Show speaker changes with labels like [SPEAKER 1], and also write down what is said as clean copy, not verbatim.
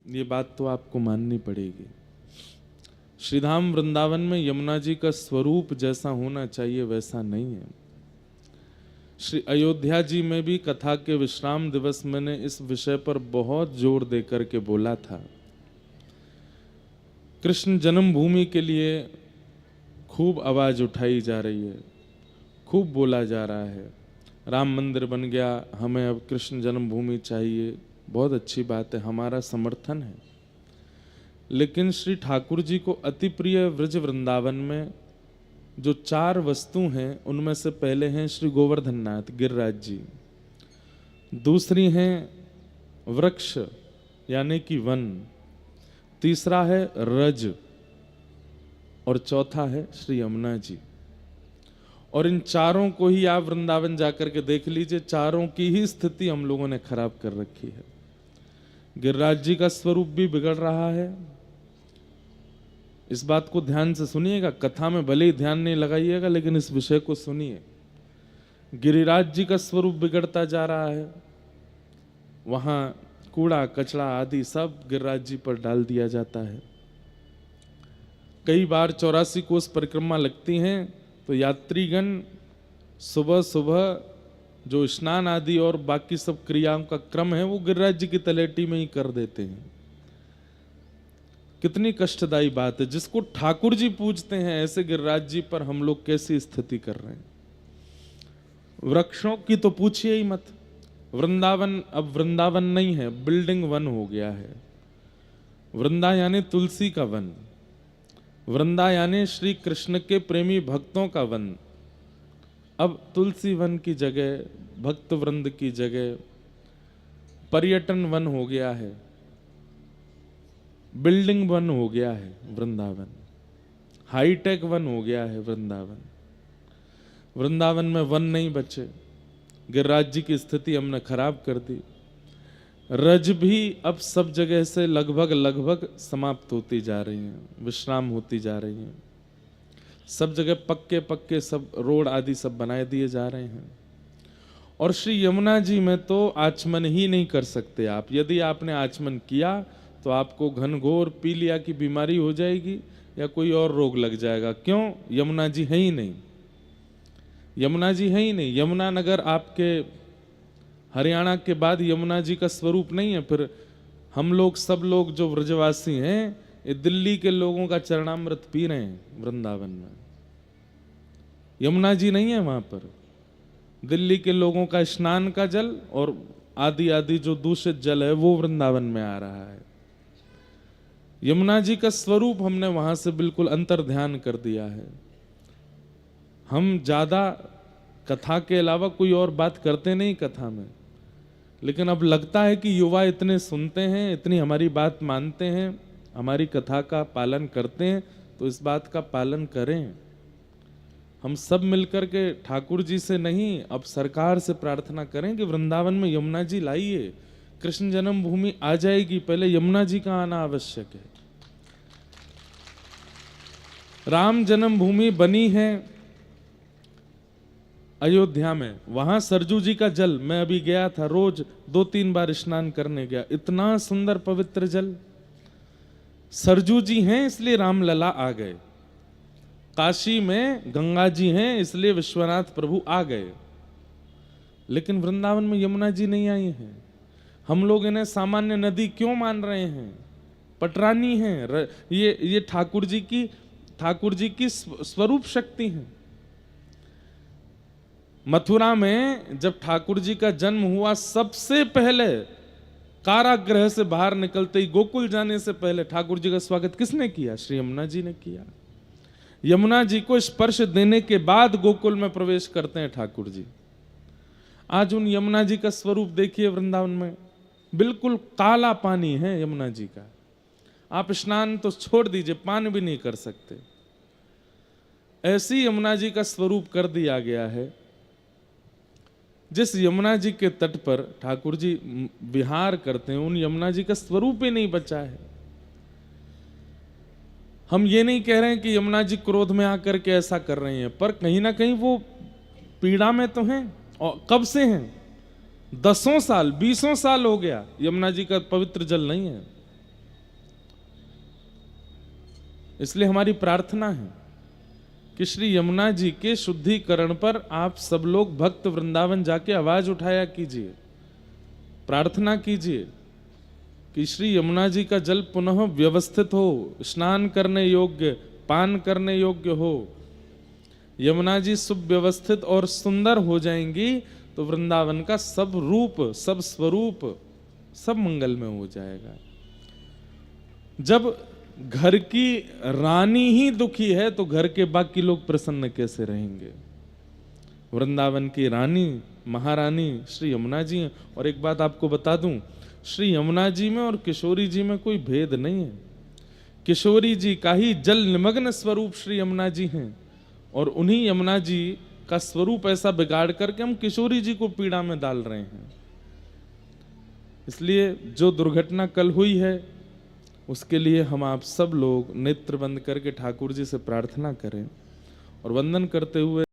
[SPEAKER 1] ये बात तो आपको माननी पड़ेगी। श्रीधाम वृंदावन में यमुना जी का स्वरूप जैसा होना चाहिए वैसा नहीं है। श्री अयोध्या जी में भी कथा के विश्राम दिवस मैंने इस विषय पर बहुत जोर देकर के बोला था। कृष्ण जन्मभूमि के लिए खूब आवाज उठाई जा रही है, खूब बोला जा रहा है, राम मंदिर बन गया, हमें अब कृष्ण जन्मभूमि चाहिए। बहुत अच्छी बात है, हमारा समर्थन है। लेकिन श्री ठाकुर जी को अति प्रिय व्रज वृंदावन में जो 4 वस्तु हैं उनमें से पहले हैं श्री गोवर्धन नाथ गिरिराज जी, दूसरी हैं वृक्ष यानी कि वन, तीसरा है रज और चौथा है श्री यमुना जी। और इन चारों को ही आप वृंदावन जाकर के देख लीजिए, चारों की ही स्थिति हम लोगों ने खराब कर रखी है। गिरिराज जी का स्वरूप भी बिगड़ रहा है। इस बात को ध्यान से सुनिएगा, कथा में भले ही ध्यान नहीं लगाइएगा लेकिन इस विषय को सुनिए। गिरिराज जी का स्वरूप बिगड़ता जा रहा है, वहां कूड़ा कचरा आदि सब गिरिराज जी पर डाल दिया जाता है। कई बार 84 कोस परिक्रमा लगती हैं तो यात्रीगण सुबह सुबह जो स्नान आदि और बाकी सब क्रियाओं का क्रम है वो गिरिराज जी की तलेटी में ही कर देते हैं। कितनी कष्टदायी बात है। जिसको ठाकुर जी पूजते हैं ऐसे गिरिराज जी पर हम लोग कैसी स्थिति कर रहे हैं। वृक्षों की तो पूछिए ही मत। वृंदावन अब वृंदावन नहीं है, बिल्डिंग वन हो गया है। वृंदा यानी तुलसी का वन, वृंदा यानी श्री कृष्ण के प्रेमी भक्तों का वन। अब तुलसी वन की जगह, भक्त वृंद की जगह पर्यटन वन हो गया है, बिल्डिंग वन हो गया है वृंदावन, हाईटेक वन हो गया है वृंदावन। वृंदावन में वन नहीं बचे। गिरिराज जी की स्थिति हमने खराब कर दी। रज भी अब सब जगह से लगभग समाप्त होती जा रही हैं, विश्राम होती जा रही हैं। सब जगह पक्के पक्के सब रोड आदि सब बनाए दिए जा रहे हैं। और श्री यमुना जी में तो आचमन ही नहीं कर सकते आप। यदि आपने आचमन किया तो आपको घनघोर पीलिया की बीमारी हो जाएगी या कोई और रोग लग जाएगा। क्यों? यमुना जी है ही नहीं, यमुना जी है ही नहीं। यमुना नगर आपके हरियाणा के बाद यमुना जी का स्वरूप नहीं है। फिर हम लोग सब लोग जो व्रजवासी हैं ये दिल्ली के लोगों का चरणामृत पी रहे हैं वृंदावन में। यमुना जी नहीं है वहां पर। दिल्ली के लोगों का स्नान का जल और आदि आदि जो दूषित जल है वो वृंदावन में आ रहा है। यमुना जी का स्वरूप हमने वहां से बिल्कुल अंतर ध्यान कर दिया है। हम ज्यादा कथा के अलावा कोई और बात करते नहीं कथा में, लेकिन अब लगता है कि युवा इतने सुनते हैं, इतनी हमारी बात मानते हैं, हमारी कथा का पालन करते हैं, तो इस बात का पालन करें। हम सब मिलकर के ठाकुर जी से नहीं अब सरकार से प्रार्थना करें कि वृंदावन में यमुना जी लाइए। कृष्ण जन्मभूमि आ जाएगी, पहले यमुना जी का आना आवश्यक है। राम जन्मभूमि बनी है अयोध्या में, वहां सरजू जी का जल, मैं अभी गया था, रोज 2-3 बार स्नान करने गया, इतना सुंदर पवित्र जल। सरजू जी हैं इसलिए रामलला आ गए। काशी में गंगा जी हैं इसलिए विश्वनाथ प्रभु आ गए। लेकिन वृंदावन में यमुना जी नहीं आई हैं। हम लोग इन्हें सामान्य नदी क्यों मान रहे हैं? पटरानी हैं। ये ठाकुर जी की स्वरूप शक्ति है। मथुरा में जब ठाकुर जी का जन्म हुआ, सबसे पहले कारागृह से बाहर निकलते ही, गोकुल जाने से पहले ठाकुर जी का स्वागत किसने किया? श्री यमुना जी ने किया। यमुना जी को स्पर्श देने के बाद गोकुल में प्रवेश करते हैं ठाकुर जी। आज उन यमुना जी का स्वरूप देखिए वृंदावन में, बिल्कुल काला पानी है यमुना जी का। आप स्नान तो छोड़ दीजिए, पान भी नहीं कर सकते। ऐसी यमुना जी का स्वरूप कर दिया गया है। जिस यमुना जी के तट पर ठाकुर जी विहार करते हैं उन यमुना जी का स्वरूप ही नहीं बचा है। हम ये नहीं कह रहे हैं कि यमुना जी क्रोध में आकर के ऐसा कर रही हैं, पर कहीं ना कहीं वो पीड़ा में तो हैं। और कब से हैं? 10 साल 20 साल हो गया यमुना जी का पवित्र जल नहीं है। इसलिए हमारी प्रार्थना है कि श्री यमुना जी के शुद्धिकरण पर आप सब लोग भक्त वृंदावन जाके आवाज उठाया कीजिए, प्रार्थना कीजिए कि श्री यमुना जी का जल पुनः व्यवस्थित हो, स्नान करने योग्य, पान करने योग्य हो। यमुना जी सुव्यवस्थित और सुंदर हो जाएंगी तो वृंदावन का सब रूप, सब स्वरूप, सब मंगल में हो जाएगा। जब घर की रानी ही दुखी है तो घर के बाकी लोग प्रसन्न कैसे रहेंगे? वृंदावन की रानी, महारानी श्री यमुना जी हैं। और एक बात आपको बता दूं, श्री यमुना जी में और किशोरी जी में कोई भेद नहीं है। किशोरी जी का ही जल निमग्न स्वरूप श्री यमुना जी हैं और उन्हीं यमुना जी का स्वरूप ऐसा बिगाड़ करके हम किशोरी जी को पीड़ा में डाल रहे हैं। इसलिए जो दुर्घटना कल हुई है उसके लिए हम आप सब लोग नेत्र बंद करके ठाकुर जी से प्रार्थना करें और वंदन करते हुए